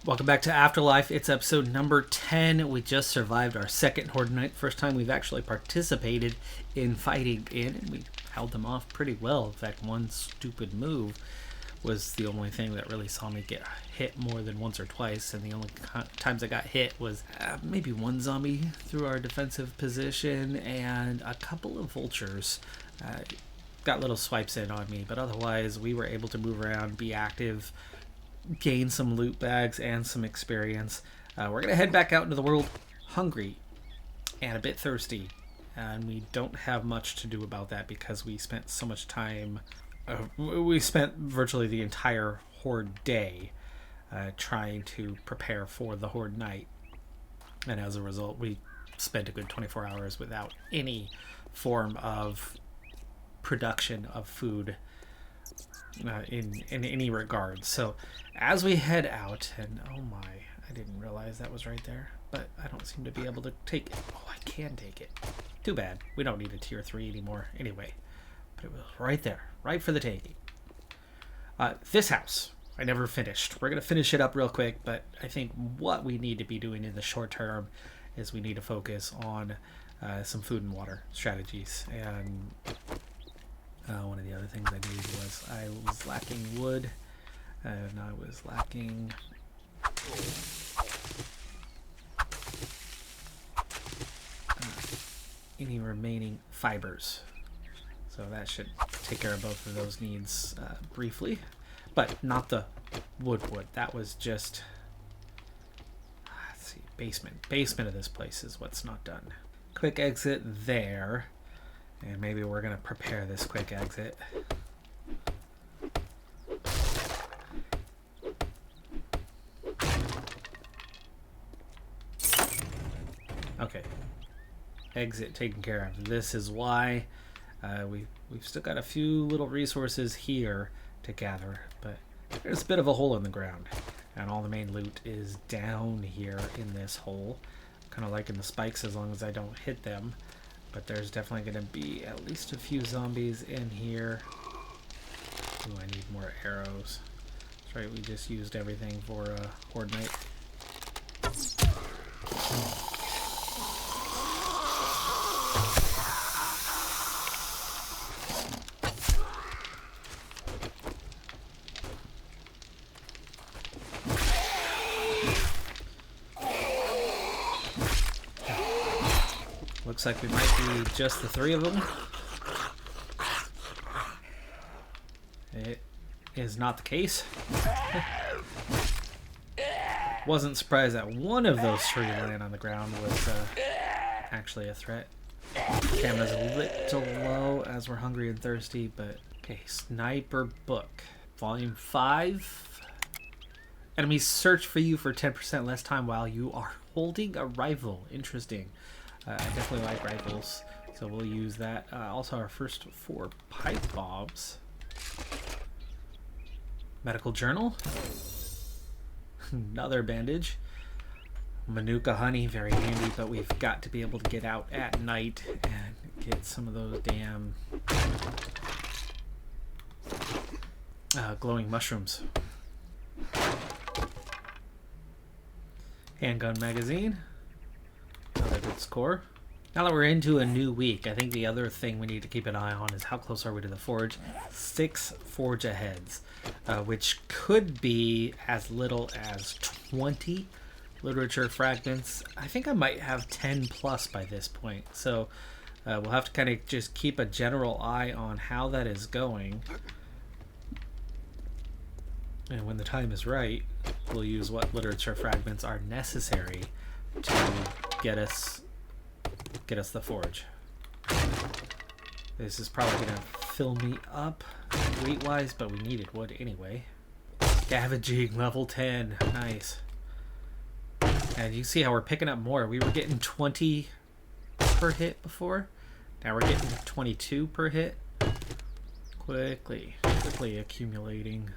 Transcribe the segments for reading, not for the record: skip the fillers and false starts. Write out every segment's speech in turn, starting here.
Welcome back to Afterlife. It's episode number 10. We just survived our second Horde night. First time we've actually participated in fighting in, and we held them off pretty well. In fact, one stupid move was the only thing that really saw me get hit more than once or twice, and the only times I got hit was maybe one zombie through our defensive position, and a couple of vultures got little swipes in on me, but otherwise we were able to move around, be active, gain some loot bags and some experience. We're going to head back out into the world hungry and a bit thirsty, and we don't have much to do about that because we spent so much time we spent virtually the entire Horde day trying to prepare for the Horde night, and as a result we spent a good 24 hours without any form of production of food in any regard. So as we head out, and oh my, I didn't realize that was right there, but I don't seem to be able to take it. Oh, I can take it. Too bad. We don't need a tier 3 anymore anyway, but it was right there, right for the taking. This house I never finished. We're gonna finish it up real quick, but I think what we need to be doing in the short term is we need to focus on some food and water strategies. And one of the other things I needed was I was lacking wood, and I was lacking any remaining fibers. So that should take care of both of those needs briefly, but not the wood. That was just, let's see, basement of this place is what's not done. Quick exit there. And maybe we're going to prepare this quick exit. Okay. Exit taken care of. This is why we've still got a few little resources here to gather, but there's a bit of a hole in the ground. And all the main loot is down here in this hole. Kind of like in the spikes as long as I don't hit them. But there's definitely going to be at least a few zombies in here. Ooh, I need more arrows. That's right, we just used everything for Horde night. Looks like we might be just the 3 of them. It is not the case. Wasn't surprised that one of those 3 laying on the ground was actually a threat. Camera's a little low as we're hungry and thirsty, but okay, Sniper Book. Volume 5. Enemies search for you for 10% less time while you are holding a rifle. Interesting. I definitely like rifles, so we'll use that. Also, our first 4 pipe bombs. Medical journal. Another bandage. Manuka honey, very handy, but we've got to be able to get out at night and get some of those damn glowing mushrooms. Handgun magazine. Another good score. Now that we're into a new week, I think the other thing we need to keep an eye on is how close are we to the forge. 6 forge aheads, which could be as little as 20 literature fragments. I think I might have 10 plus by this point, so we'll have to kind of just keep a general eye on how that is going. And when the time is right, we'll use what literature fragments are necessary to get us the forge. This is probably gonna fill me up weight wise, but we needed wood anyway. Scavenging level 10, nice. And you see how we're picking up more. We were getting 20 per hit before. Now we're getting 22 per hit. Quickly accumulating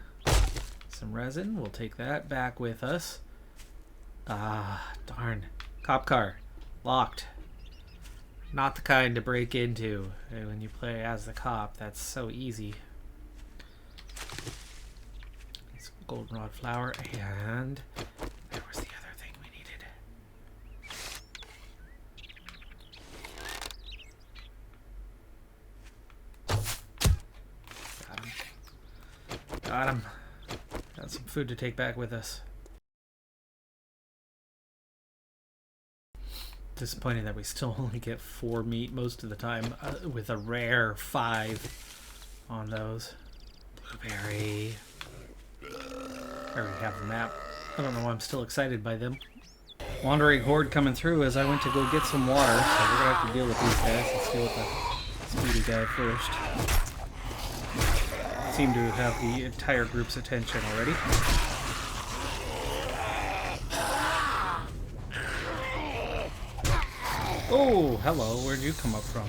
some resin. We'll take that back with us. Ah, darn. Cop car. Locked. Not the kind to break into. And when you play as the cop, that's so easy. It's goldenrod flower and Got him. Got some food to take back with us. Disappointing that we still only get 4 meat most of the time, with a rare 5 on those. Blueberry. I already have the map. I don't know why I'm still excited by them. Wandering horde coming through as I went to go get some water, so we're gonna have to deal with these guys. Let's deal with the speedy guy first. Seem to have the entire group's attention already. Oh, hello. Where'd you come up from?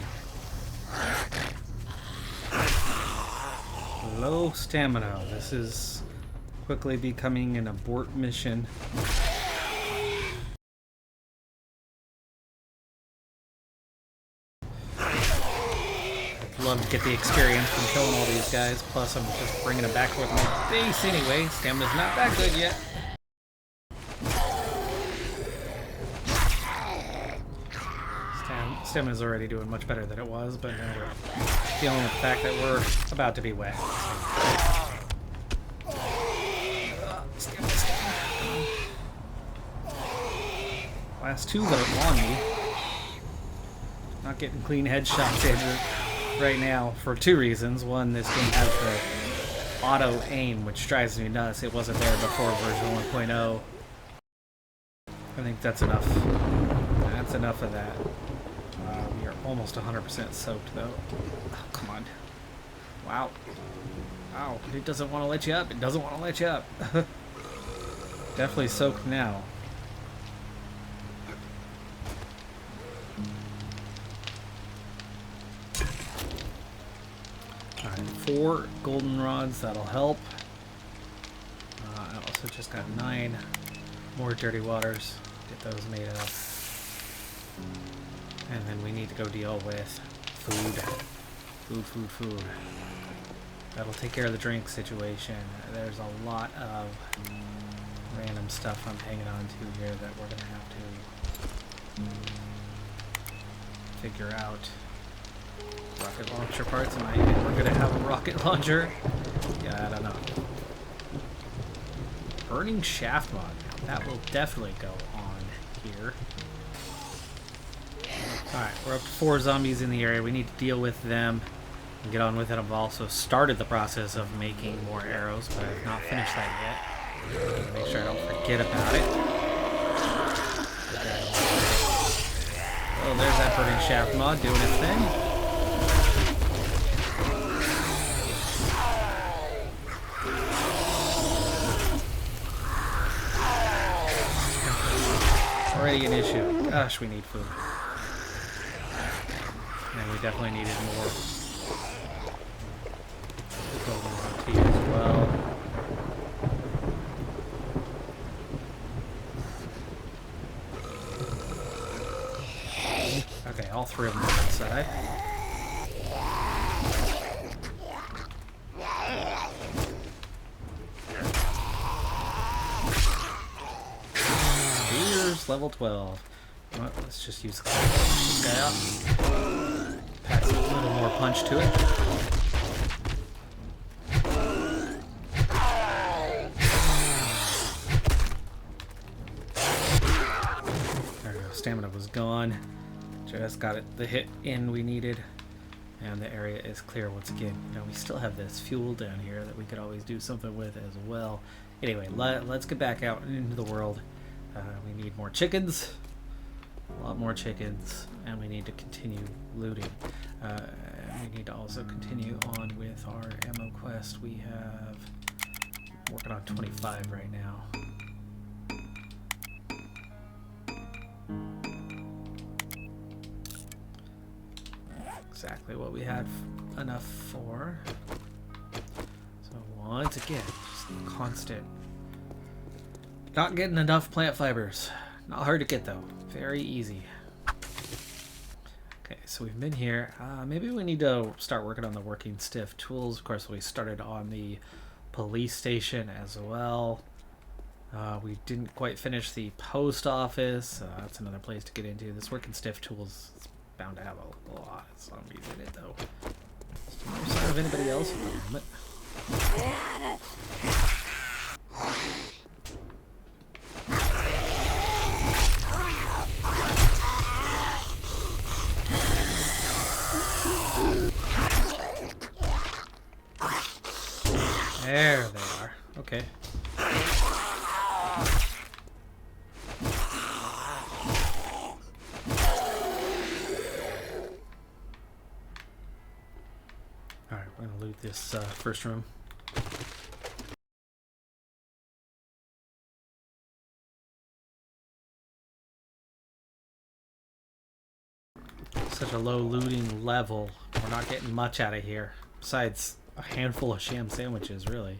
Low stamina. This is quickly becoming an abort mission. I'd love to get the experience from killing all these guys. Plus, I'm just bringing them back with my base anyway. Stamina's not that good yet. Stamina's already doing much better than it was, but now we're dealing with the fact that we're about to be wet. Last 2 that are on me. Not getting clean headshots in right now for 2 reasons. One, this game has the auto aim, which drives me nuts. It wasn't there before version 1.0. I think that's enough. That's enough of that. We are almost 100% soaked, though. Oh, come on. Wow. Wow. It doesn't want to let you up. It doesn't want to let you up. Definitely soaked now. Alright, 4 golden rods. That'll help. I also just got 9 more dirty waters. Get those made up. And then we need to go deal with food. Food. That'll take care of the drink situation. There's a lot of random stuff I'm hanging on to here that we're going to have to figure out. Rocket launcher parts. We're going to have a rocket launcher? Yeah, I don't know. Burning shaft mod. That will definitely go on here. Alright, we're up to 4 zombies in the area. We need to deal with them and get on with it. I've also started the process of making more arrows, but I've not finished that yet. Make sure I don't forget about it. Oh, there's that burning shaft mod doing its thing. Already an issue. Gosh, we need food. And we definitely needed more golden tea as well. Okay, all 3 of them are inside. Spears, level 12. Well, let's just use this guy out. Pack a little more punch to it. There we go. Stamina was gone. Just got it the hit in we needed. And the area is clear once again. You know, we still have this fuel down here that we could always do something with as well. Anyway, let's get back out into the world. We need more chickens. A lot more chickens, and we need to continue looting. We need to also continue on with our ammo quest. We have working on 25 right now. Exactly what we had enough for. So once again, just constant. Not getting enough plant fibers. Not hard to get though. Very easy. Okay, so we've been here. Maybe we need to start working on the working stiff tools. Of course, we started on the police station as well. We didn't quite finish the post office. That's another place to get into. This working stiff tools is bound to have a lot of zombies in it though. No sign of anybody else at the moment. There they are. Okay. Alright, we're gonna loot this first room. Such a low looting level. We're not getting much out of here. Besides a handful of sham sandwiches, really.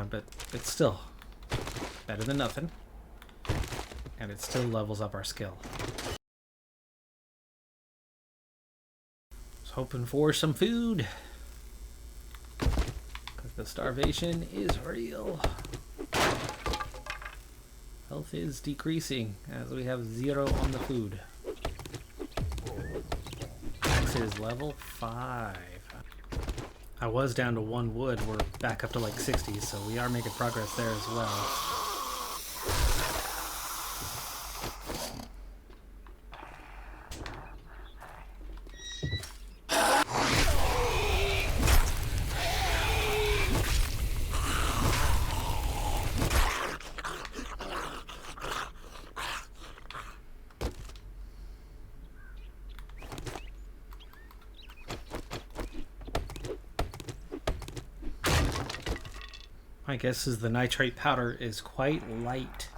But it's still better than nothing. And it still levels up our skill. Was hoping for some food. Because the starvation is real. Health is decreasing as we have 0 on the food. This is level 5. I was down to 1 wood. We're back up to like 60, so we are making progress there as well. My guess is the nitrate powder is quite light.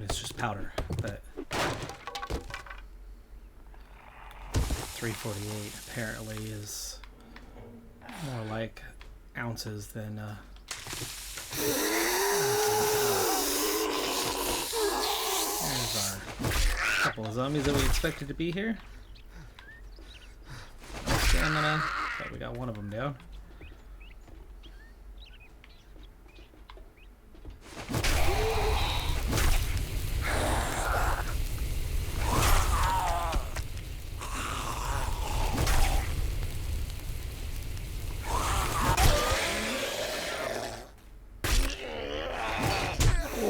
It's just powder, but 348 apparently is more like ounces than there's our couple of zombies that we expected to be here. Stamina, but we got one of them down.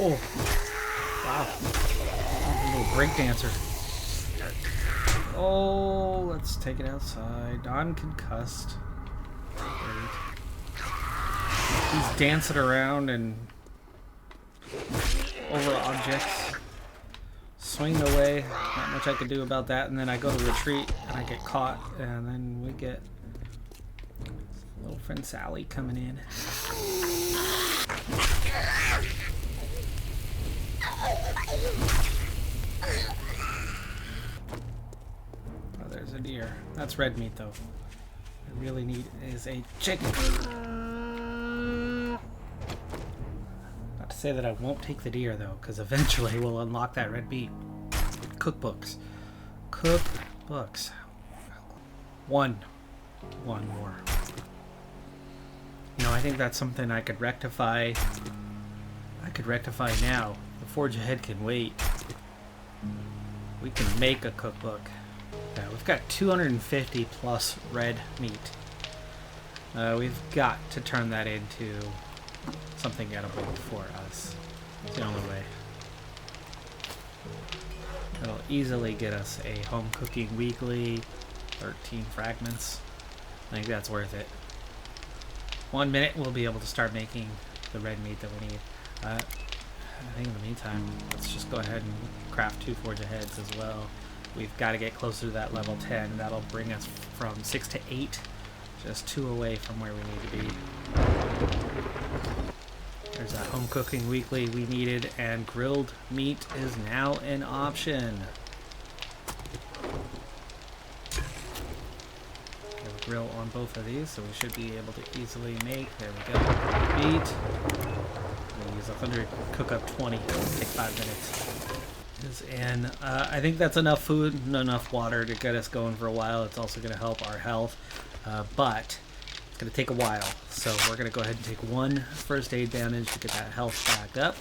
Oh, wow. A little break dancer. Oh, let's take it outside. Non-concussed. Great. He's dancing around and over objects. Swinging away. Not much I can do about that. And then I go to retreat and I get caught. And then we get little friend Sally coming in. Oh, there's a deer. That's red meat, though. What I really need is a chicken. Not to say that I won't take the deer, though, because eventually we'll unlock that red meat. Cookbooks. Cookbooks. One more. You know, I think that's something I could rectify. Now. The Forge Ahead can wait. We can make a cookbook. Yeah, we've got 250 plus red meat. We've got to turn that into something edible for us. It's the only way. It'll easily get us a home cooking weekly, 13 fragments. I think that's worth it. 1 minute we'll be able to start making the red meat that we need. I think in the meantime, let's just go ahead and craft 2 Forge Aheads as well. We've got to get closer to that level 10. That'll bring us from 6 to 8, just 2 away from where we need to be. There's that home cooking weekly we needed, and grilled meat is now an option. Grill on both of these, so we should be able to easily make. There we go. Meat. We'll use 100, cook up 20. It'll take 5 minutes. And I think that's enough food and enough water to get us going for a while. It's also going to help our health, but it's going to take a while. So we're going to go ahead and take 1 first aid bandage to get that health back up.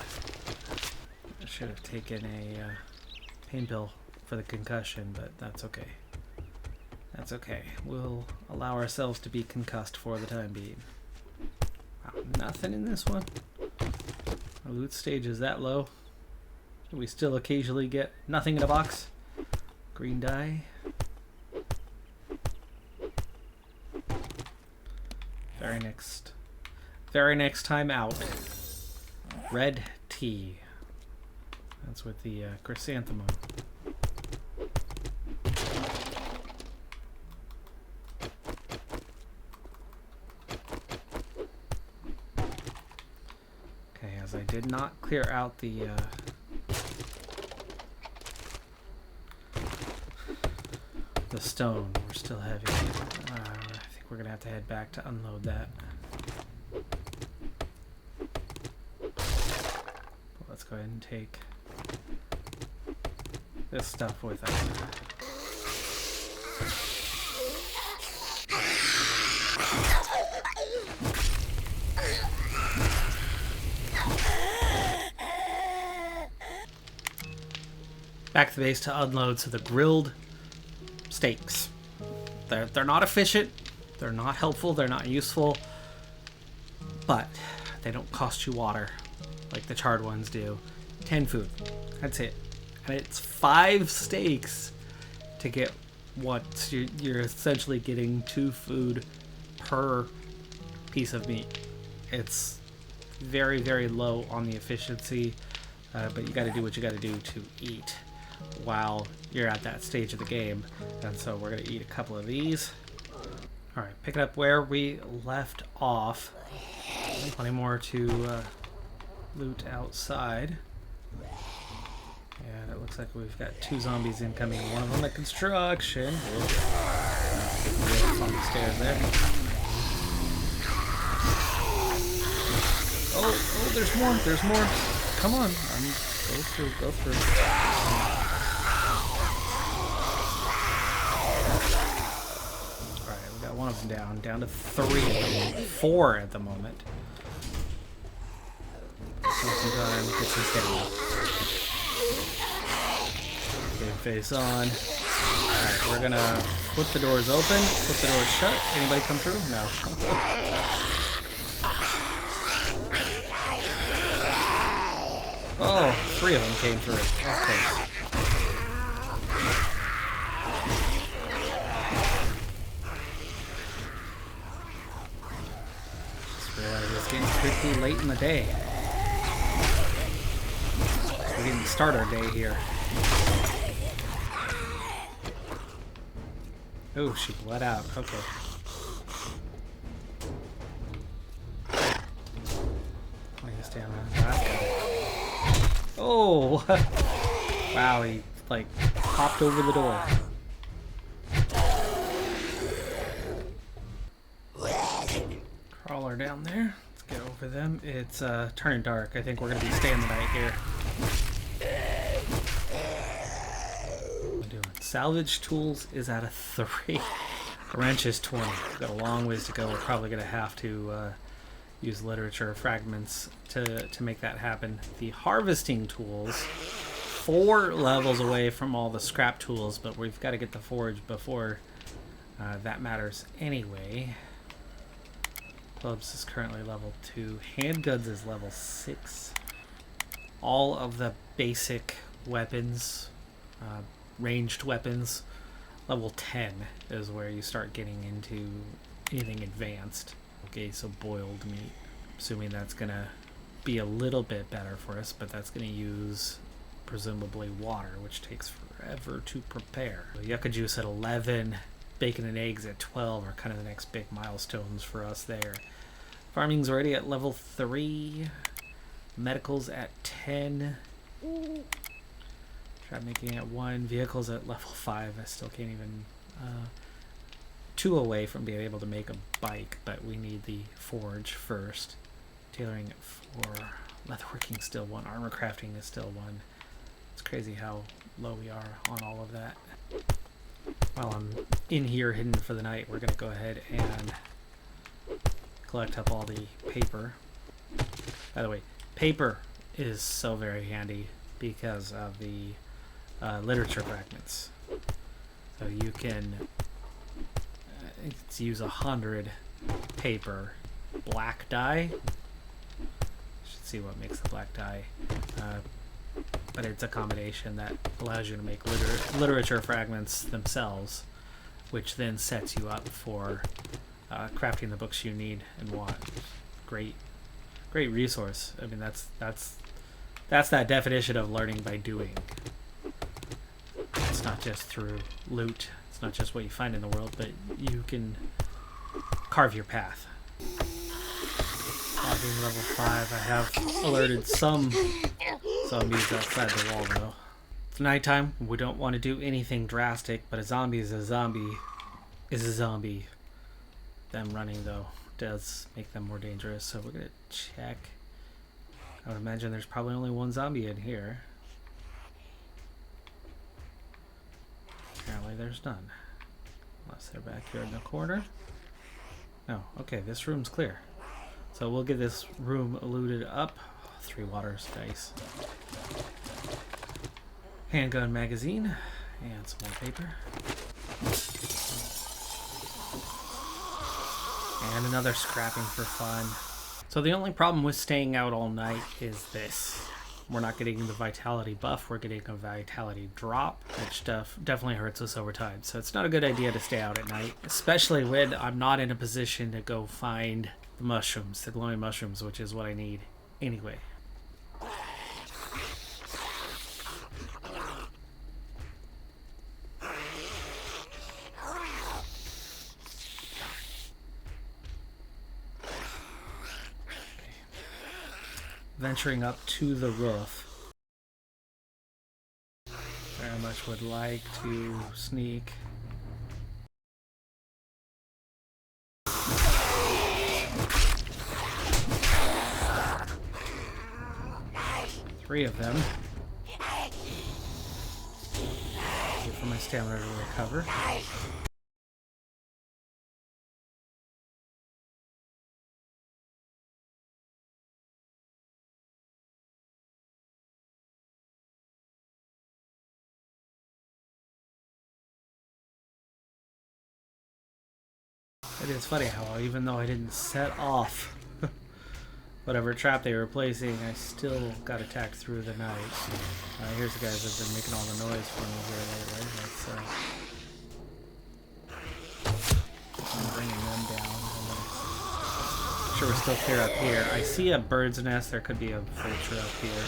I should have taken a pain pill for the concussion, but that's okay. That's okay. We'll allow ourselves to be concussed for the time being. Nothing in this one. Our loot stage is that low. Do we still occasionally get nothing in a box? Green dye. Very next time out. Red tea. That's with the chrysanthemum. Okay, as I did not clear out the stone, we're still heavy. I think we're gonna have to head back to unload that. Let's go ahead and take this stuff with us. Back to the base to unload. So the grilled steaks. They're not efficient. They're not helpful. They're not useful. But they don't cost you water like the charred ones do. 10 food. That's it. And it's 5 steaks to get what you're essentially getting 2 food per piece of meat. It's very, very low on the efficiency, but you got to do what you got to do to eat while you're at that stage of the game. And so we're going to eat a couple of these. All right, pick it up where we left off. Plenty more to loot outside. And it looks like we've got 2 zombies incoming. One of them at construction. On the stairs there. Oh, there's more. There's more. Come on. Go through. Alright, we got one of them down to 3. 4 at the moment. Get some down. Game face on. Alright, we're gonna flip the doors open, flip the doors shut. Anybody come through? No. Oh, 3 of them came through. Okay. Just realized it's getting pretty late in the day. We didn't start our day here. Oh, she bled out. Okay. Down on that guy. Oh! Wow, he like hopped over the door. Crawler down there. Let's get over them. It's turning dark. I think we're gonna be staying the night here. Salvage tools is at a 3. Wrench is 20. We've got a long ways to go. We're probably going to have to use literature fragments to make that happen. The harvesting tools, 4 levels away from all the scrap tools, but we've got to get the forge before that matters anyway. Clubs is currently level 2. Handguns is level 6. All of the basic weapons, ranged weapons, level 10 is where you start getting into anything advanced. Okay, so boiled meat. Assuming that's gonna be a little bit better for us, but that's gonna use presumably water, which takes forever to prepare. Yucca juice at 11, bacon and eggs at 12 are kind of the next big milestones for us there. Farming's already at level 3. Medicals at 10. Try making it 1. Vehicles at level 5. I still can't even... 2 away from being able to make a bike, but we need the forge first. Tailoring at 4. Leatherworking still 1. Armor crafting is still 1. It's crazy how low we are on all of that. While I'm in here hidden for the night, we're going to go ahead and collect up all the paper. By the way, paper is so very handy because of the literature fragments. So you can use 100 paper, black dye, should see what makes the black dye. But it's a combination that allows you to make literature fragments themselves, which then sets you up for crafting the books you need and want. Great resource. I mean, that's that definition of learning by doing. It's not just through loot. It's not just what you find in the world, but you can carve your path. Being level 5, I have alerted some zombies outside the wall though. It's nighttime. We don't want to do anything drastic, but a zombie is a zombie is a zombie. Them running though does make them more dangerous, so we're gonna check. I would imagine there's probably only one zombie in here. Apparently there's none. Unless they're back here in the corner. No, okay, this room's clear. So we'll get this room looted up. 3 waters, nice. Handgun magazine. And some more paper. And another scrapping for fun. So the only problem with staying out all night is this. We're not getting the vitality buff, we're getting a vitality drop, which definitely hurts us over time. So it's not a good idea to stay out at night, especially when I'm not in a position to go find the mushrooms, the glowing mushrooms, which is what I need anyway. Venturing up to the roof. Very much would like to sneak. Three of them. Wait for my stamina to recover. It is funny how, even though I didn't set off whatever trap they were placing, I still got attacked through the night. Here's the guys that have been making all the noise for me here lately. I'm bringing them down. Make sure we're still clear up here. I see a bird's nest. There could be a vulture up here.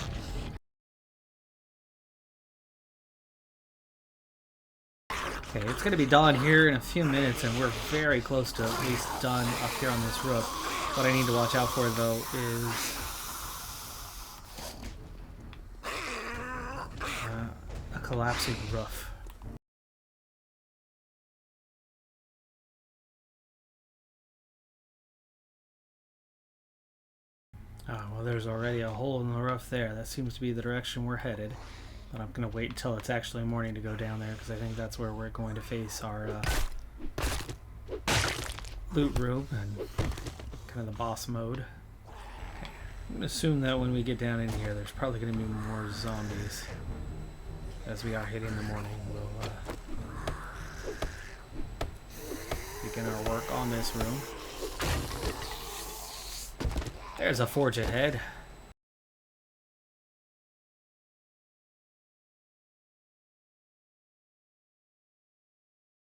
Okay, it's going to be dawn here in a few minutes, and we're very close to at least done up here on this roof. What I need to watch out for, though, is a collapsing roof. Well, there's already a hole in the roof there. That seems to be the direction we're headed. But I'm going to wait until it's actually morning to go down there, because I think that's where we're going to face our loot room and kind of the boss mode. Okay. I'm going to assume that when we get down in here, there's probably going to be more zombies. As we are hitting the morning, we'll begin our work on this room. There's a forge ahead.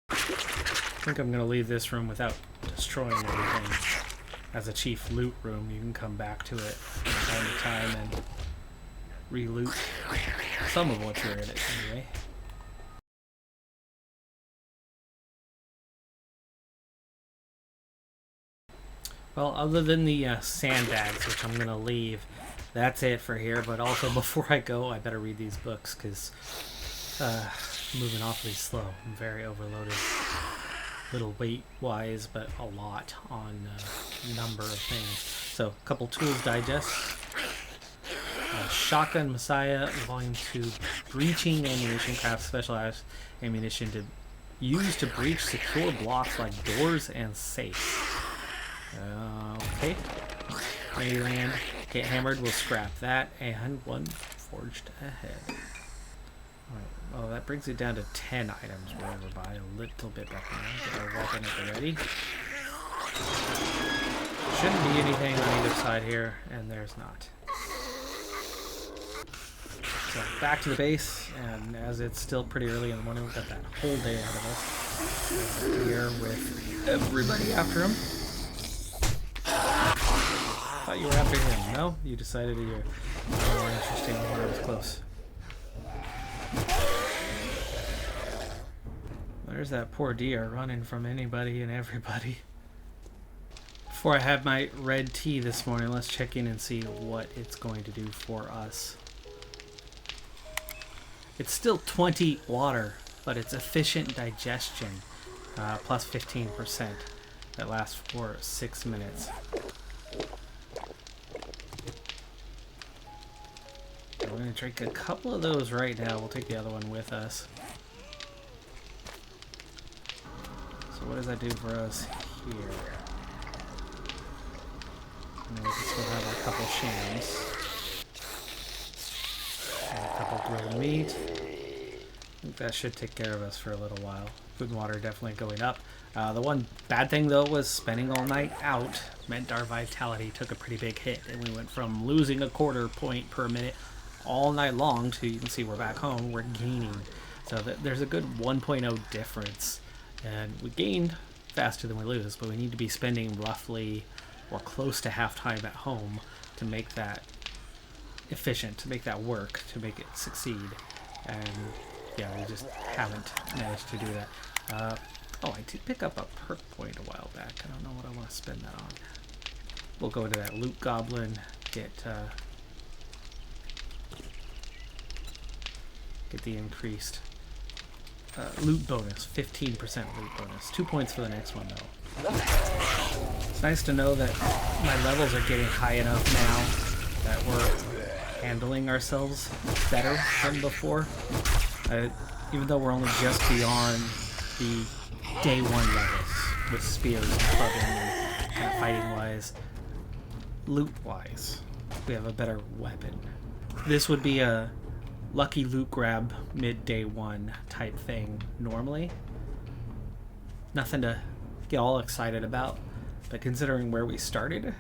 I think I'm going to leave this room without destroying everything. As a chief loot room, you can come back to it from time to time and re-loot some of what you're in it anyway. Well, other than the sandbags, which I'm going to leave, that's it for here. But also, before I go, I better read these books, because I'm moving awfully slow. I'm very overloaded. Little weight-wise, but a lot on number of things. So, a couple tools digest. Shotgun Messiah, Volume 2, breaching ammunition, craft specialized ammunition to use to breach secure blocks like doors and safes. Okay. Mayland, get hammered, we'll scrap that, and one forged ahead. Alright, well that brings it down to 10 items. We're over by a little bit better now. Get our weapon at the ready. Shouldn't be anything on either side here, and there's not. So back to the base, and as it's still pretty early in the morning, we've got that whole day ahead of us. Here with everybody after him. Thought you were after him. No? You decided you're more interesting when I was close. There's that poor deer running from anybody and everybody. Before I have my red tea this morning, let's check in and see what it's going to do for us. It's still 20 water, but it's efficient digestion, plus 15%. That lasts for 6 minutes. So we're going to drink a couple of those right now. We'll take the other one with us. So what does that do for us here? And then we can still have a couple shams. And a couple grilled meat. I think that should take care of us for a little while. Food and water definitely going up. The one bad thing though was spending all night out meant our vitality took a pretty big hit, and we went from losing a quarter point per minute all night long to, you can see we're back home, we're gaining. So there's a good 1.0 difference, and we gained faster than we lose, but we need to be spending roughly or close to half time at home to make that efficient, to make that work, to make it succeed. And yeah, we just haven't managed to do that. Oh, I did pick up a perk point a while back. I don't know what I want to spend that on. We'll go into that loot goblin, get the increased loot bonus, 15% loot bonus. 2 points for the next one though. It's nice to know that my levels are getting high enough now that we're handling ourselves better than before. Even though we're only just beyond the day one levels with spears and clubbing and kind of fighting wise, loot wise, we have a better weapon. This would be a lucky loot grab mid day one type thing normally. Nothing to get all excited about, but considering where we started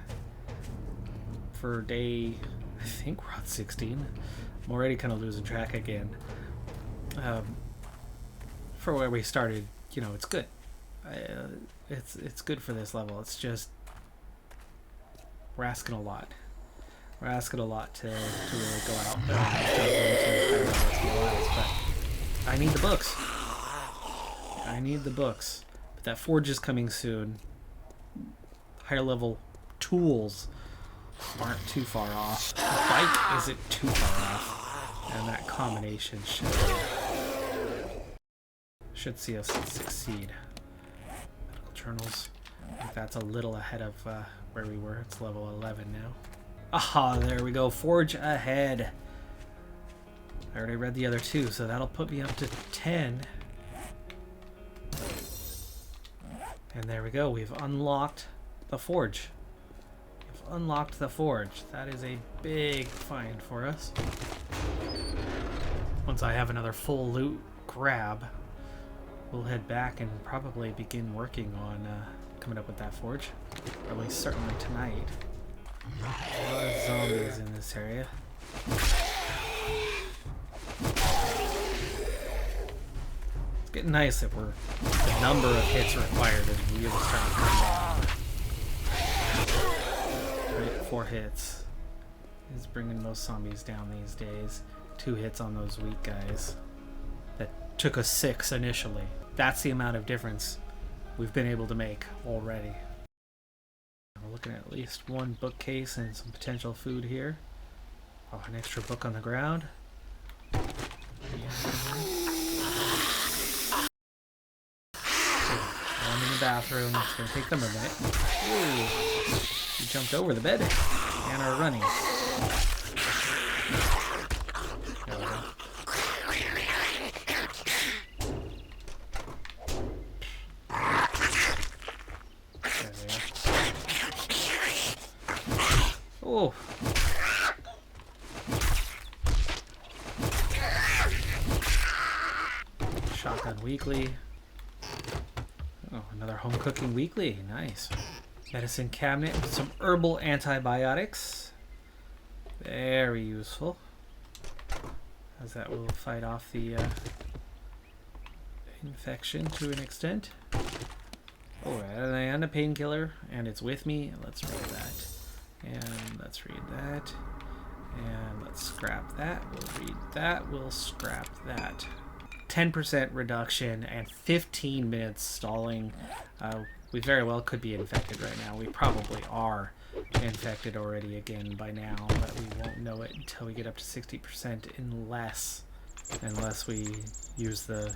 for day, I think we're on 16. I'm already kind of losing track again. For where we started, you know, it's good. It's good for this level. It's just we're asking a lot. We're asking a lot to really go out there. But I need the books. I need the books. But that forge is coming soon. Higher level tools aren't too far off. The bike isn't too far off. And that combination should see us succeed. Medical journals. I think that's a little ahead of where we were. It's level 11 now. Aha, there we go. Forge ahead. I already read the other two, so that'll put me up to 10. And there we go. We've unlocked the forge. We've unlocked the forge. That is a big find for us. Once I have another full loot grab, we'll head back and probably begin working on coming up with that forge. Or at least certainly tonight. A lot of zombies in this area. It's getting nice that the number of hits required is really starting to come down. Right, 4 hits is bringing most zombies down these days. 2 hits on those weak guys. That took us 6 initially. That's the amount of difference we've been able to make already. We're looking at least 1 bookcase and some potential food here. Oh, an extra book on the ground. Yeah. One in the bathroom. It's going to take them a minute. Ooh, you jumped over the bed and are running. There we go. Oh. Shotgun weekly. Oh, another home cooking weekly. Nice. Medicine cabinet with some herbal antibiotics. Very useful. as that will fight off the infection to an extent. Oh, and a painkiller, and it's with me. Let's read that. And let's read that. And let's scrap that. We'll read that. We'll scrap that. 10% reduction and 15 minutes stalling. We very well could be infected right now. We probably are infected already again by now, but we won't know it until we get up to 60% unless we use the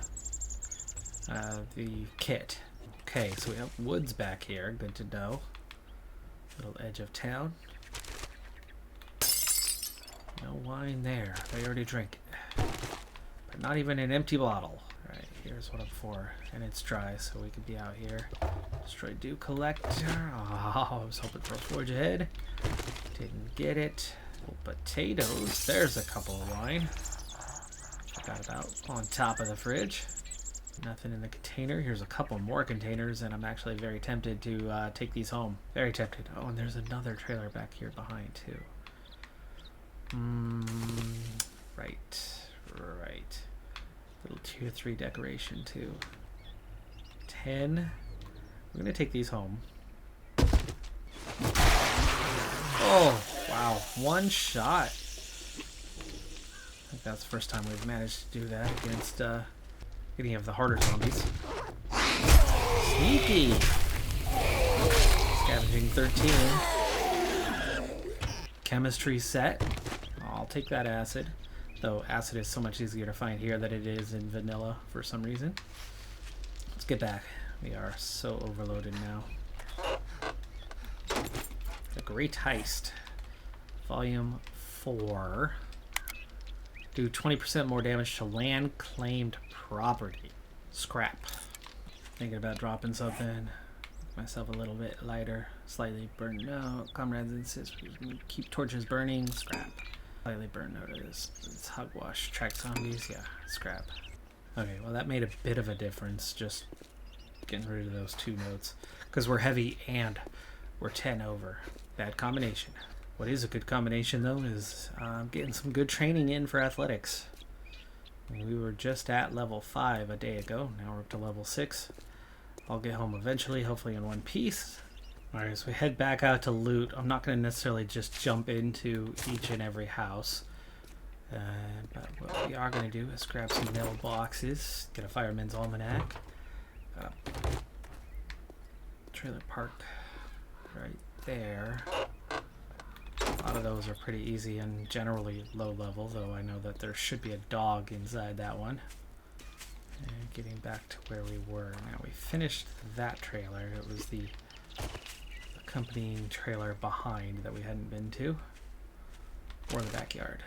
kit. Okay, so we have woods back here. Good to know. Little edge of town. No wine there. They already drink it. But not even an empty bottle. Alright, here's what I'm for. And it's dry, so we could be out here. Destroy dew collector. Oh, I was hoping for a forge ahead. Didn't get it. Oh, potatoes. There's a couple of wine. Forgot about on top of the fridge. Nothing in the container. Here's a couple more containers, and I'm actually very tempted to take these home. Very tempted. Oh, and there's another trailer back here behind, too. Right. Little tier 3 decoration, too. 10. We're going to take these home. Oh, wow. One shot. I think that's the first time we've managed to do that against any of the harder zombies. Sneaky! Scavenging 13. Chemistry set. I'll take that acid. Though acid is so much easier to find here than it is in vanilla for some reason. Let's get back. We are so overloaded now. The Great Heist. Volume 4. Do 20% more damage to land claimed property. Scrap. Thinking about dropping something. Make myself a little bit lighter. Slightly burned out. Comrades insist we keep torches burning. Scrap. Slightly burned out. It's hogwash. Track zombies. Yeah. Scrap. Okay, well that made a bit of a difference. Just getting rid of those 2 notes. Because we're heavy and we're 10 over. Bad combination. What is a good combination, though, is getting some good training in for athletics. We were just at level 5 a day ago. Now we're up to level 6. I'll get home eventually, hopefully in one piece. Alright, as we head back out to loot, I'm not going to necessarily just jump into each and every house. But what we are going to do is grab some mailboxes, get a fireman's almanac. Trailer park right there. A lot of those are pretty easy and generally low level, though I know that there should be a dog inside that one. And getting back to where we were. Now we finished that trailer. It was the accompanying trailer behind that we hadn't been to. Or the backyard.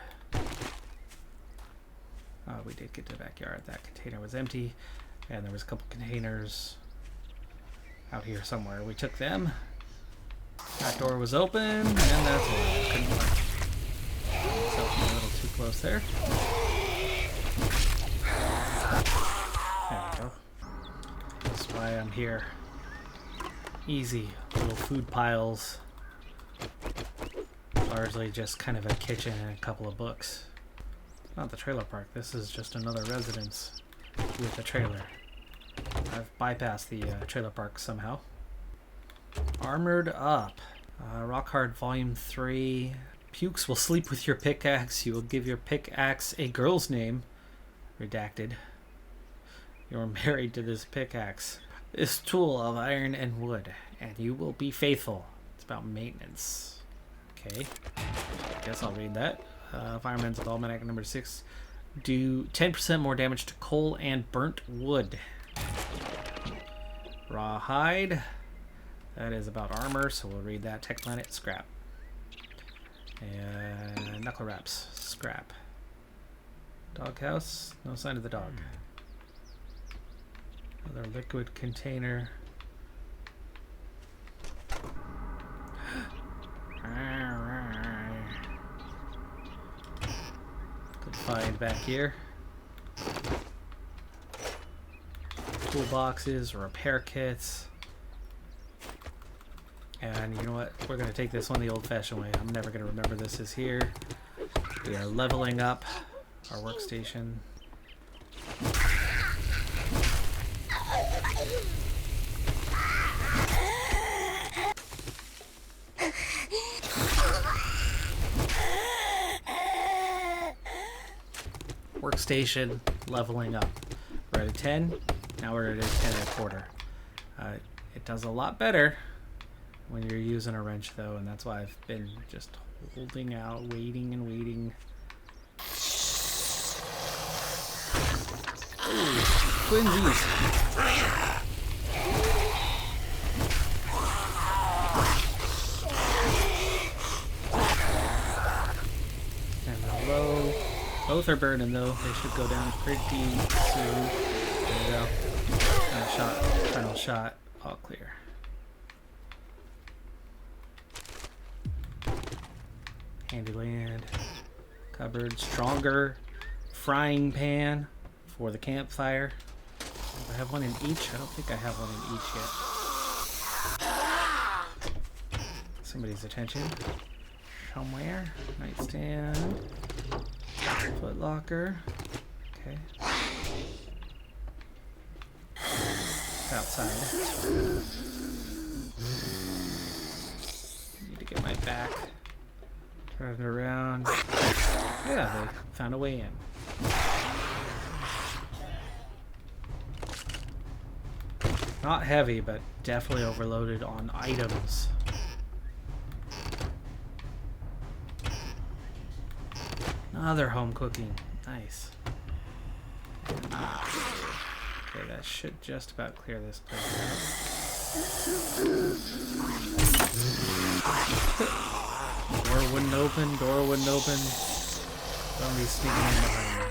We did get to the backyard. That container was empty. And there was a couple containers out here somewhere. We took them. That door was open, and that's it. Couldn't work. Myself a little too close there. There we go. That's why I'm here. Easy little food piles. Largely just kind of a kitchen and a couple of books. Not the trailer park. This is just another residence with a trailer. I've bypassed the trailer park somehow. Armored up. Rock Hard Volume 3. Pukes will sleep with your pickaxe. You will give your pickaxe a girl's name. Redacted. You're married to this pickaxe. This tool of iron and wood. And you will be faithful. It's about maintenance. Okay. I guess I'll read that. Fireman's Almanac number 6. Do 10% more damage to coal and burnt wood. Rawhide. That is about armor, so we'll read that. Tech Planet, scrap. And knuckle wraps, scrap. Doghouse, no sign of the dog. Another liquid container. Good find back here. Toolboxes, repair kits. And you know what? We're going to take this one the old-fashioned way. I'm never going to remember this is here. We are leveling up. our workstation. Workstation leveling up. We're at a 10. Now we're at a 10 and a quarter. It does a lot better when you're using a wrench though, and that's why I've been just holding out, waiting and waiting. Ooh, twinsies. And low. Both are burning though. They should go down pretty soon. There we go. Final shot. All clear. Handy land. Cupboard. Stronger frying pan for the campfire. Do I have one in each? I don't think I have one in each yet. Somebody's attention. Somewhere. Nightstand. Foot locker. Okay. Outside. Need to get my back turned around. Yeah, they found a way in. Not heavy, but definitely overloaded on items. Another home cooking. Nice. Okay, that should just about clear this place out. Door wouldn't open. Somebody's sneaking in behind me.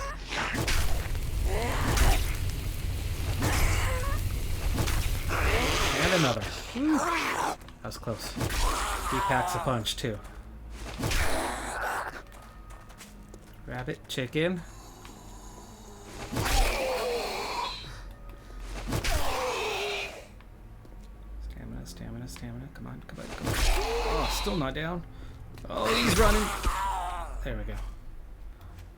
And another. Woo. That was close. He packs a punch too. Rabbit, chicken. Stamina. Come on. Oh, still not down. Oh, he's running. There we go.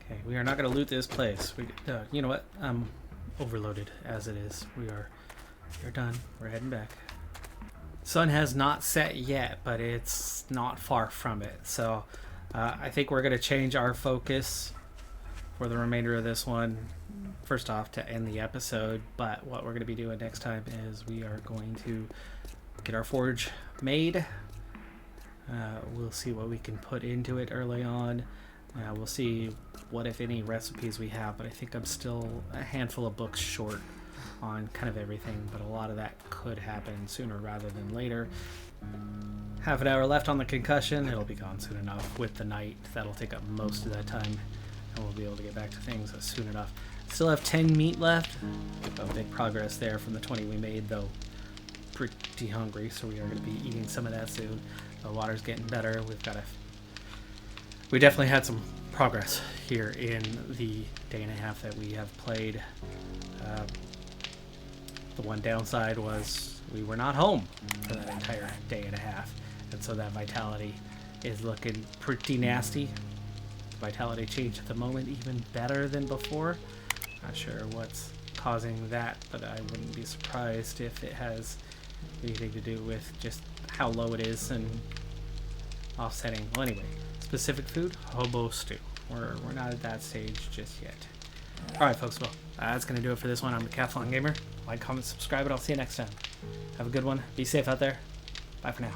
Okay, we are not going to loot this place. You know what? I'm overloaded as it is. We're done. We're heading back. Sun has not set yet, but it's not far from it. So I think we're going to change our focus for the remainder of this one. First off, to end the episode, but what we're going to be doing next time is we are going to get our forge made. We'll see what we can put into it early on. We'll see what, if any, recipes we have, but I think I'm still a handful of books short on kind of everything, but a lot of that could happen sooner rather than later. Half an hour left on the concussion. It'll be gone soon enough. With the night, that'll take up most of that time, and we'll be able to get back to things soon enough. Still have 10 meat left. Big progress there from the 20 we made, though pretty hungry, so we are going to be eating some of that soon. The water's getting better. We definitely had some progress here in the day and a half that we have played. The one downside was we were not home for that entire day and a half, and so that vitality is looking pretty nasty. Vitality change at the moment even better than before. Not sure what's causing that, but I wouldn't be surprised if it has anything to do with just how low it is and offsetting. Well, anyway, specific food, hobo stew. We're not at that stage just yet. Alright folks, well, that's going to do it for this one. I'm Decathlon Gamer. Like, comment, subscribe, and I'll see you next time. Have a good one. Be safe out there. Bye for now.